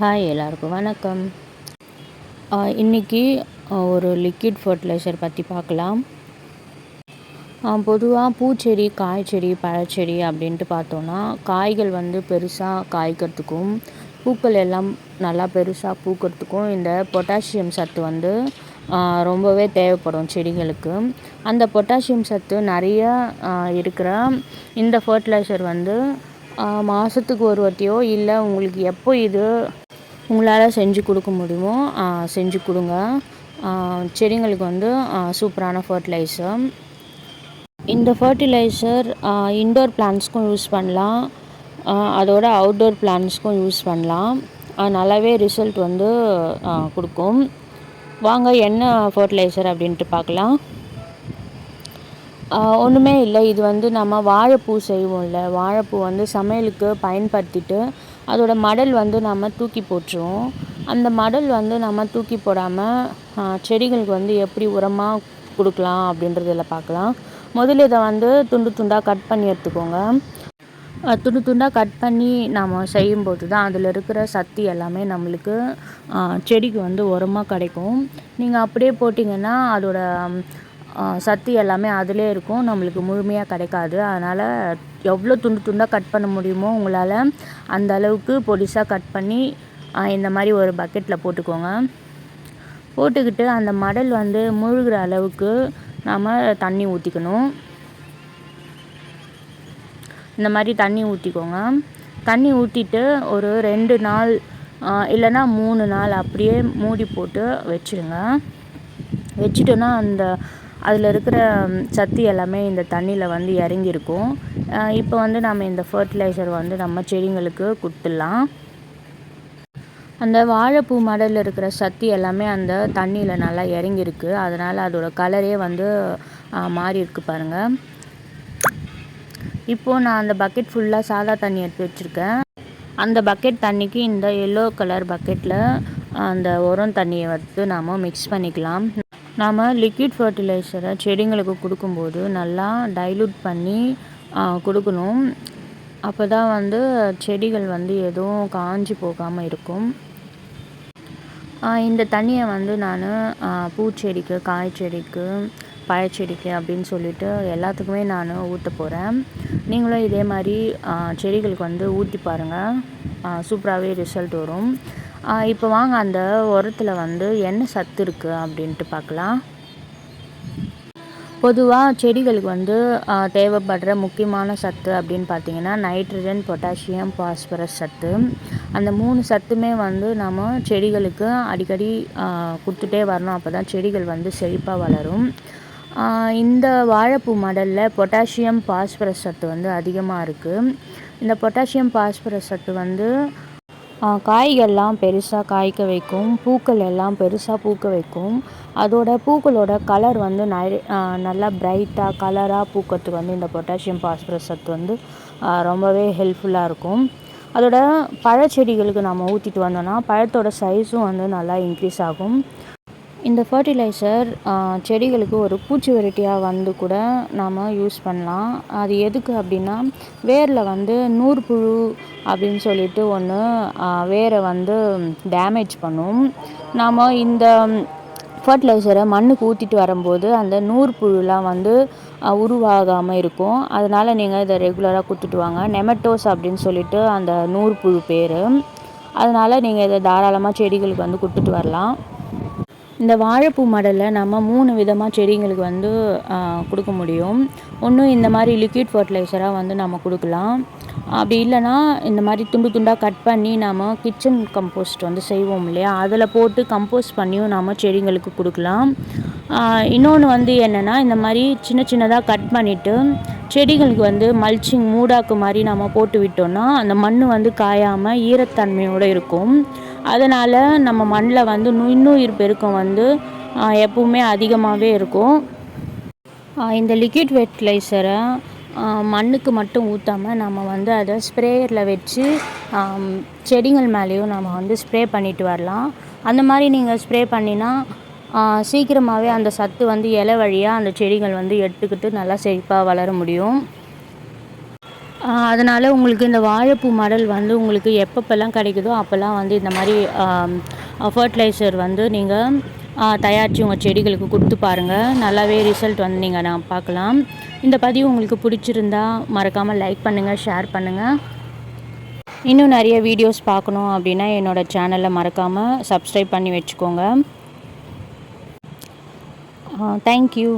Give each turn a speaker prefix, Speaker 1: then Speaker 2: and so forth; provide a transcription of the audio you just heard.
Speaker 1: Hi எல்லாருக்கும் வணக்கம். இன்றைக்கி ஒரு லிக்விட் ஃபர்டிலைசர் பற்றி பார்க்கலாம். பொதுவாக பூச்செடி, காய்ச்செடி, பழச்செடி அப்படின்ட்டு பார்த்தோன்னா காய்கள் பெருசாக காய்க்கிறதுக்கும் பூக்கள் எல்லாம் நல்லா பெருசாக பூக்கிறதுக்கும் இந்த பொட்டாசியம் சத்து ரொம்பவே தேவைப்படும் செடிகளுக்கு. அந்த பொட்டாசியம் சத்து நிறைய இருக்கிற இந்த ஃபர்டிலைசர் மாதத்துக்கு ஒரு வாட்டியோ இல்லை உங்களுக்கு எப்போ இது உங்களால் செஞ்சு கொடுக்க முடியுமோ செஞ்சு கொடுங்க. செடிங்களுக்கு சூப்பரான ஃபர்டிலைசர். இந்த ஃபர்டிலைசர் இன்டோர் பிளான்ட்ஸ்க்கும் யூஸ் பண்ணலாம், அதோட அவுட்டோர் பிளான்ட்ஸ்க்கும் யூஸ் பண்ணலாம். நல்லாவே ரிசல்ட் கொடுக்கும். வாங்க என்ன ஃபர்டிலைசர் அப்படின்ட்டு பார்க்கலாம். ஒன்றுமே இல்லை, இது நம்ம வாழைப்பூ செய்வோம்ல, வாழைப்பூ சமையலுக்கு பயன்படுத்திட்டு அதோட மடல் நம்ம தூக்கி போட்டுருவோம். அந்த மடல் நம்ம தூக்கி போடாமல் செடிகளுக்கு எப்படி உரமாக கொடுக்கலாம் அப்படின்றதில் பார்க்கலாம். முதல்ல இதை துண்டு துண்டாக கட் பண்ணி எடுத்துக்கோங்க. துண்டு துண்டாக கட் பண்ணி நாம் செய்யும்போது தான் அதில் இருக்கிற சக்தி எல்லாமே நம்மளுக்கு செடிக்கு உரமாக கிடைக்கும். நீங்கள் அப்படியே போட்டிங்கன்னா அதோட சத்து எல்லாமே அதிலே இருக்கும், நம்மளுக்கு முழுமையாக கிடைக்காது. அதனால் எவ்வளோ துண்டு துண்டாக கட் பண்ண முடியுமோ உங்களால் அந்த அளவுக்கு பொடிசாக கட் பண்ணி இந்த மாதிரி ஒரு பக்கெட்டில் போட்டுக்கோங்க. போட்டுக்கிட்டு அந்த மடல் முழுகிற அளவுக்கு நாம் தண்ணி ஊற்றிக்கணும். இந்த மாதிரி தண்ணி ஊற்றிக்கோங்க. தண்ணி ஊற்றிட்டு ஒரு 2 நாள் இல்லைன்னா 3 நாள் அப்படியே மூடி போட்டு வச்சுருங்க. வச்சுட்டோன்னா அதில் இருக்கிற சத்து எல்லாமே இந்த தண்ணியில் இறங்கியிருக்கும். இப்போ நம்ம இந்த ஃபர்டிலைசர் நம்ம செடிங்களுக்கு கொடுத்துடலாம். அந்த வாழைப்பூ மடலில் இருக்கிற சத்து எல்லாமே அந்த தண்ணியில் நல்லா இறங்கியிருக்கு. அதனால் அதோட கலரே மாறி இருக்கு பாருங்கள். இப்போது நான் அந்த பக்கெட் ஃபுல்லாக சாதா தண்ணி எடுத்து வச்சுருக்கேன். அந்த பக்கெட் தண்ணிக்கு இந்த எல்லோ கலர் பக்கெட்டில் அந்த உரம் தண்ணியை நாம் மிக்ஸ் பண்ணிக்கலாம். நாம் லிக்விட் ஃபர்டிலைசரை செடிங்களுக்கு கொடுக்கும்போது நல்லா டைலூட் பண்ணி கொடுக்கணும். அப்போ தான் செடிகள் எதுவும் காஞ்சி போகாமல் இருக்கும். இந்த தண்ணியை நான் பூச்செடிக்கு, காய்ச்செடிக்கு, பழச்செடிக்கு அப்படின்னு சொல்லிட்டு எல்லாத்துக்குமே நான் ஊற்ற போகிறேன். நீங்களும் இதே மாதிரி செடிகளுக்கு ஊற்றி பாருங்கள், சூப்பராகவே ரிசல்ட் வரும். இப்போ வாங்க அந்த உரத்தில் என்ன சத்து இருக்குது அப்படின்ட்டு பார்க்கலாம். பொதுவாக செடிகளுக்கு தேவைப்படுற முக்கியமான சத்து அப்படின்னு பார்த்தீங்கன்னா நைட்ரஜன், பொட்டாசியம், பாஸ்பரஸ் சத்து. அந்த 3 சத்துமே நம்ம செடிகளுக்கு அடிக்கடி கொடுத்துட்டே வரணும். அப்போ தான் செடிகள் செழிப்பாக வளரும். இந்த வாழைப்பூ மடலில் பொட்டாசியம், பாஸ்பரஸ் சத்து அதிகமாக இருக்குது. இந்த பொட்டாசியம், பாஸ்பரஸ் சத்து காய்கள்லாம் பெருசாக காய்க்க வைக்கும், பூக்கள் எல்லாம் பெருசாக பூக்க வைக்கும். அதோட பூக்களோட கலர் நல்லா பிரைட்டாக கலராக பூக்கிறதுக்கு இந்த பொட்டாசியம், பாஸ்பரஸ் சத்து ரொம்பவே ஹெல்ப்ஃபுல்லாக இருக்கும். அதோட பழச்செடிகளுக்கு நம்ம ஊற்றிட்டு வந்தோன்னா பழத்தோட சைஸும் நல்லா இன்க்ரீஸ் ஆகும். இந்த ஃபர்டிலைசர் செடிகளுக்கு ஒரு பூச்சி வெரைட்டியாக கூட நாம் யூஸ் பண்ணலாம். அது எதுக்கு அப்படின்னா வேரில் நூற்புழு அப்படின்னு சொல்லிட்டு ஒன்று வேரை டேமேஜ் பண்ணும். நாம் இந்த ஃபர்டிலைசரை மண்ணுக்கு ஊற்றிட்டு வரும்போது அந்த நூற்புழுலாம் உருவாகாமல் இருக்கும். அதனால் நீங்கள் இதை ரெகுலராக கொடுத்துட்டு வாங்க. நெமட்டோஸ் அப்படின்னு சொல்லிட்டு அந்த நூற்புழு பேர். அதனால் நீங்கள் இதை தாராளமாக செடிகளுக்கு கொடுத்துட்டு வரலாம். இந்த வாழைப்பூ மடலில் நம்ம 3 விதமாக செடிங்களுக்கு கொடுக்க முடியும். ஒன்று இந்த மாதிரி லிக்விட் ஃபர்டிலைசராக நம்ம கொடுக்கலாம். அப்படி இல்லைன்னா இந்த மாதிரி துண்டு துண்டாக கட் பண்ணி நம்ம கிச்சன் கம்போஸ்ட் செய்வோம் இல்லையா, அதில் போட்டு கம்போஸ்ட் பண்ணியும் நம்ம செடிங்களுக்கு கொடுக்கலாம். இன்னொன்று என்னென்னா இந்த மாதிரி சின்ன சின்னதாக கட் பண்ணிவிட்டு செடிகளுக்கு மல்ச்சிங் மூடாக்கு மாதிரி நம்ம போட்டு விட்டோம்னா அந்த மண் காயாமல் ஈரத்தன்மையோடு இருக்கும். அதனால் நம்ம மண்ணில் நுண்ணுயிர் பெருக்கம் எப்பவுமே அதிகமாகவே இருக்கும். இந்த லிக்விட் ஃபர்டிலைசரை மண்ணுக்கு மட்டும் ஊற்றாமல் நம்ம அதை ஸ்ப்ரேயரில் வச்சு செடிகள் மேலேயும் நம்ம ஸ்ப்ரே பண்ணிட்டு வரலாம். அந்த மாதிரி நீங்கள் ஸ்ப்ரே பண்ணினா சீக்கிரமாகவே அந்த சத்து இலை வழியாக அந்த செடிகள் எடுத்துக்கிட்டு நல்லா செழிப்பாக வளர முடியும். அதனால் உங்களுக்கு இந்த வாழைப்பூ மாடல் வந்து உங்களுக்கு எப்பப்பெல்லாம் கிடைக்குதோ அப்போல்லாம் வந்து இந்த மாதிரி ஃபர்டிலைசர் வந்து நீங்கள் தயாரித்து உங்கள் செடிகளுக்கு கொடுத்து பாருங்கள். நல்லாவே ரிசல்ட் வந்து நான் பார்க்கலாம். இந்த பதிவு உங்களுக்கு பிடிச்சிருந்தா மறக்காமல் லைக் பண்ணுங்கள், ஷேர் பண்ணுங்கள். இன்னும் நிறைய வீடியோஸ் பார்க்கணும் அப்படின்னா என்னோடய சேனலை மறக்காமல் சப்ஸ்கிரைப் பண்ணி வச்சுக்கோங்க. தேங்க்யூ.